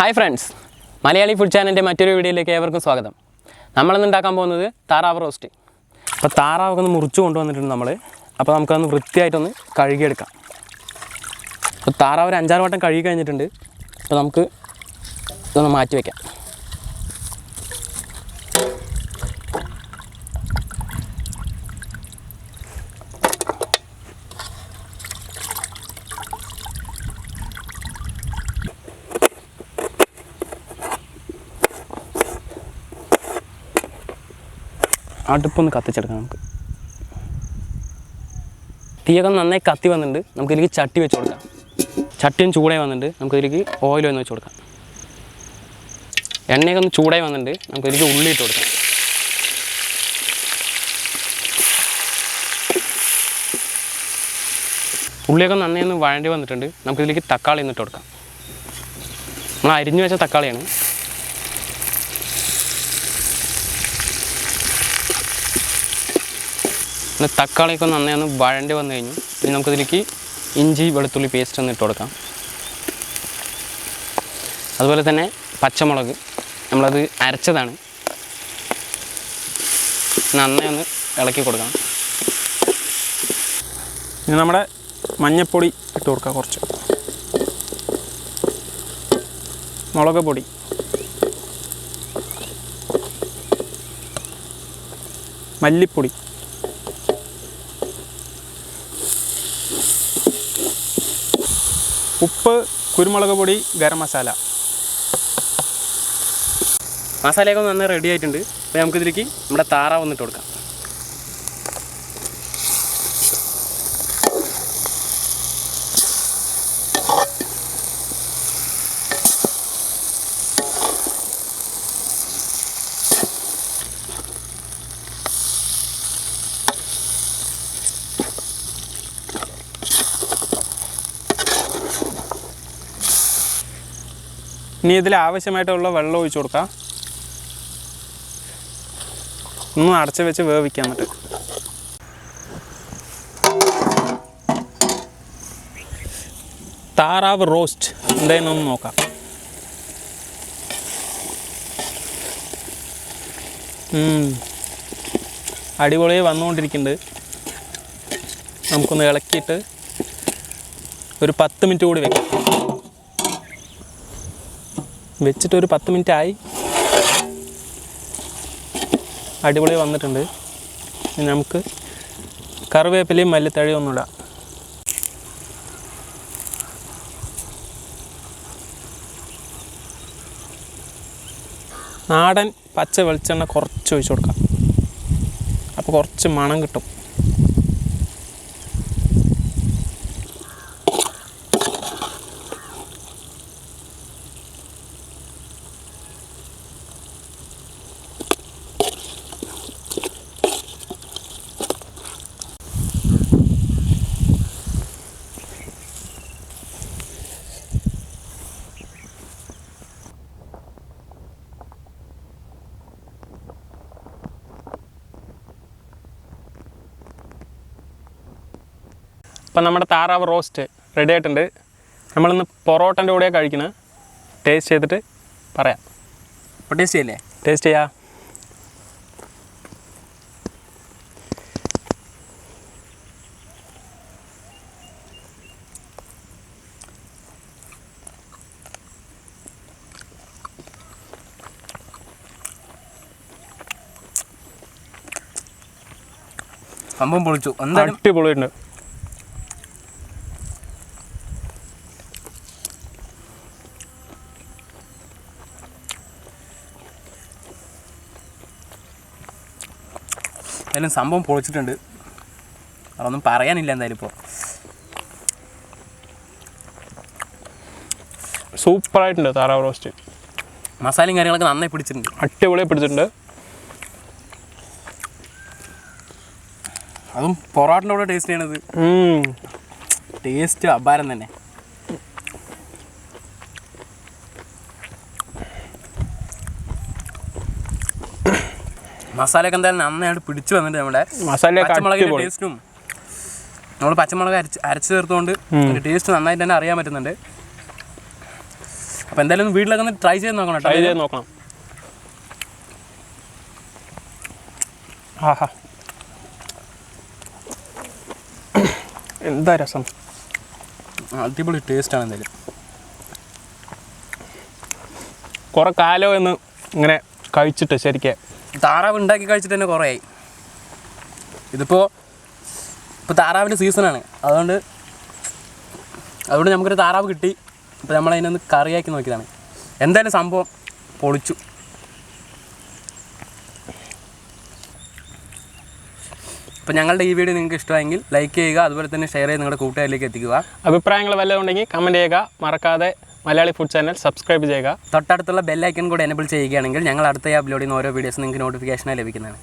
Hi friends, Malayali food channel മറ്റൊരു വീഡിയോയിലേക്ക് ഏവർക്കും സ്വാഗതം. നമ്മൾ ഇന്ന് ഉണ്ടാക്കാൻ പോകുന്നത് താറാവ് റോസ്റ്റ്. അപ്പോൾ താറാവ് ഒന്ന് മുറിച്ചു കൊണ്ടുവന്നിട്ടുണ്ട് നമ്മൾ. അപ്പോൾ നമുക്ക് ഒന്ന് വൃത്തിയായിട്ടൊന്ന് കഴുകി എടുക്കാം. അപ്പോൾ താറാവ് ഒരു 5-6 വട്ടം കഴുകി കഴിഞ്ഞിട്ടുണ്ട്. അപ്പോൾ നമുക്ക് ഇതൊന്ന് മാറ്റി വെക്കാം. അടുപ്പൊന്ന് കത്തിച്ചെടുക്കാം നമുക്ക്. തീയൊക്കെ നന്നായി കത്തി വന്നിട്ടുണ്ട്. നമുക്കിതിലേക്ക് ചട്ടി വെച്ച് കൊടുക്കാം. ചട്ടിയും ചൂടായി വന്നിട്ടുണ്ട്. നമുക്കിതിലേക്ക് ഓയിൽ ഒന്ന് വെച്ച് കൊടുക്കാം. എണ്ണയൊക്കെ ഒന്ന് ചൂടായി വന്നിട്ടുണ്ട്. നമുക്കിതിലേക്ക് ഉള്ളി ഇട്ട് കൊടുക്കാം. ഉള്ളിയൊക്കെ നന്നായി ഒന്ന് വഴണ്ടി വന്നിട്ടുണ്ട്. നമുക്കിതിലേക്ക് തക്കാളി ഒന്ന് ഇട്ട് കൊടുക്കാം. നമ്മൾ അരിഞ്ഞു വെച്ച തക്കാളിയാണ്. തക്കാളിയൊക്കെ നന്നായി ഒന്ന് വഴണ്ടി വന്നു കഴിഞ്ഞു. ഇനി നമുക്കിതിലേക്ക് ഇഞ്ചി വെളുത്തുള്ളി പേസ്റ്റ് ഒന്ന് ഇട്ട് കൊടുക്കാം. അതുപോലെ തന്നെ പച്ചമുളക് നമ്മളത് അരച്ചതാണ്. നന്നായി ഒന്ന് ഇളക്കി കൊടുക്കാം. ഇനി നമ്മുടെ മഞ്ഞൾപ്പൊടി ഇട്ട് കൊടുക്കാം. കുറച്ച് മുളക് പൊടി, മല്ലിപ്പൊടി, ഉപ്പ്, കുരുമുളക് പൊടി, ഗരം മസാല. മസാലയൊക്കെ നന്നായി റെഡി ആയിട്ടുണ്ട്. അപ്പോൾ നമുക്കിതിലേക്ക് നമ്മുടെ താറാവ് വന്നിട്ട് കൊടുക്കാം. ഇനി ഇതിൽ ആവശ്യമായിട്ടുള്ള വെള്ളം ഒഴിച്ചു കൊടുക്കാം. ഒന്ന് അടച്ച് വെച്ച് വേവിക്കാം. എന്നിട്ട് താറാവ് റോസ്റ്റ് എന്തായെന്നൊന്ന് നോക്കാം. അടിപൊളി വന്നുകൊണ്ടിരിക്കുന്നുണ്ട്. നമുക്കൊന്ന് ഇളക്കിയിട്ട് ഒരു 10 മിനിറ്റ് കൂടി വെക്കാം. വെച്ചിട്ട് ഒരു 10 മിനിറ്റ് ആയി. അടിപൊളി വന്നിട്ടുണ്ട്. ഇനി നമുക്ക് കറിവേപ്പിലയും മല്ലിത്തഴയും ഒന്നിടാം. നാടൻ പച്ച വെളിച്ചെണ്ണ കുറച്ച് ഒഴിച്ചു കൊടുക്കാം. അപ്പോൾ കുറച്ച് മണം കിട്ടും. അപ്പം നമ്മുടെ താറാവ് റോസ്റ്റ് റെഡി ആയിട്ടുണ്ട്. നമ്മളിന്ന് പൊറോട്ടൻ്റെ കൂടെ കഴിക്കുന്നത്. ടേസ്റ്റ് ചെയ്തിട്ട് പറയാം. അപ്പോൾ ടേസ്റ്റ് ചെയ്യല്ലേ? ടേസ്റ്റ് ചെയ്യാം. സംഭവം പൊളിച്ചു. എന്തായാലും അടിപൊളിയുണ്ട്. എന്തായാലും സംഭവം പൊളിച്ചിട്ടുണ്ട്. അതൊന്നും പറയാനില്ല. എന്തായാലും ഇപ്പോൾ സൂപ്പറായിട്ടുണ്ട് താറാവ് റോസ്റ്റ്. മസാലയും കാര്യങ്ങളൊക്കെ നന്നായി പിടിച്ചിട്ടുണ്ട്. അടിപൊളിയായി പിടിച്ചിട്ടുണ്ട്. അതും പൊറോട്ടൻ്റെ കൂടെ ടേസ്റ്റ് ചെയ്യണത് ടേസ്റ്റ് അപാരം തന്നെ. മസാലയൊക്കെ എന്തായാലും നന്നായിട്ട് പിടിച്ചു വന്നിട്ട് നമ്മുടെ പച്ചമുളകിൻ്റെ ടേസ്റ്റും നമ്മൾ പച്ചമുളക് അരച്ച് ചേർത്തുകൊണ്ട് അതിൻ്റെ ടേസ്റ്റ് നന്നായിട്ട് തന്നെ അറിയാൻ പറ്റുന്നുണ്ട്. അപ്പോൾ എന്തായാലും വീട്ടിലൊക്കെ ഒന്ന് ട്രൈ ചെയ്ത് നോക്കണം. ട്രൈ ചെയ്ത് നോക്കണം. ആഹാ, എന്താ രസം, അടിപൊളി ടേസ്റ്റാണ്. എന്തായാലും കുറേ കാലം എന്ന് ഇങ്ങനെ കഴിച്ചിട്ട് ശരിക്കും താറാവ് ഉണ്ടാക്കി കഴിച്ചിട്ട് തന്നെ കുറേ ആയി. ഇപ്പോൾ താറാവിൻ്റെ സീസണാണ്, അതുകൊണ്ട് നമുക്കൊരു താറാവ് കിട്ടി. അപ്പോൾ നമ്മളതിനൊന്ന് കറിയാക്കി നോക്കിയതാണ്. എന്തായാലും സംഭവം പൊളിച്ചു. അപ്പോൾ ഞങ്ങളുടെ ഈ വീഡിയോ നിങ്ങൾക്ക് ഇഷ്ടമായെങ്കിൽ ലൈക്ക് ചെയ്യുക, അതുപോലെ തന്നെ ഷെയർ ചെയ്ത് നിങ്ങളുടെ കൂട്ടുകാരിലേക്ക് എത്തിക്കുക. അഭിപ്രായങ്ങൾ വല്ലതും ഉണ്ടെങ്കിൽ കമൻറ്റ് ചെയ്യുക. മറക്കാതെ മലയാളി ഫുഡ് ചാനൽ സബ്സ്ക്രൈബ് ചെയ്യുക. തൊട്ടടുത്തുള്ള ബെൽ ഐക്കൺ കൂടെ എനേബിൾ ചെയ്യുകയാണെങ്കിൽ ഞങ്ങൾ അടുത്ത അപ്ലോഡ് ചെയ്യുന്ന ഓരോ വീഡിയോസ് നിങ്ങൾക്ക് നോട്ടിഫിക്കേഷനായി ലഭിക്കുന്നതാണ്.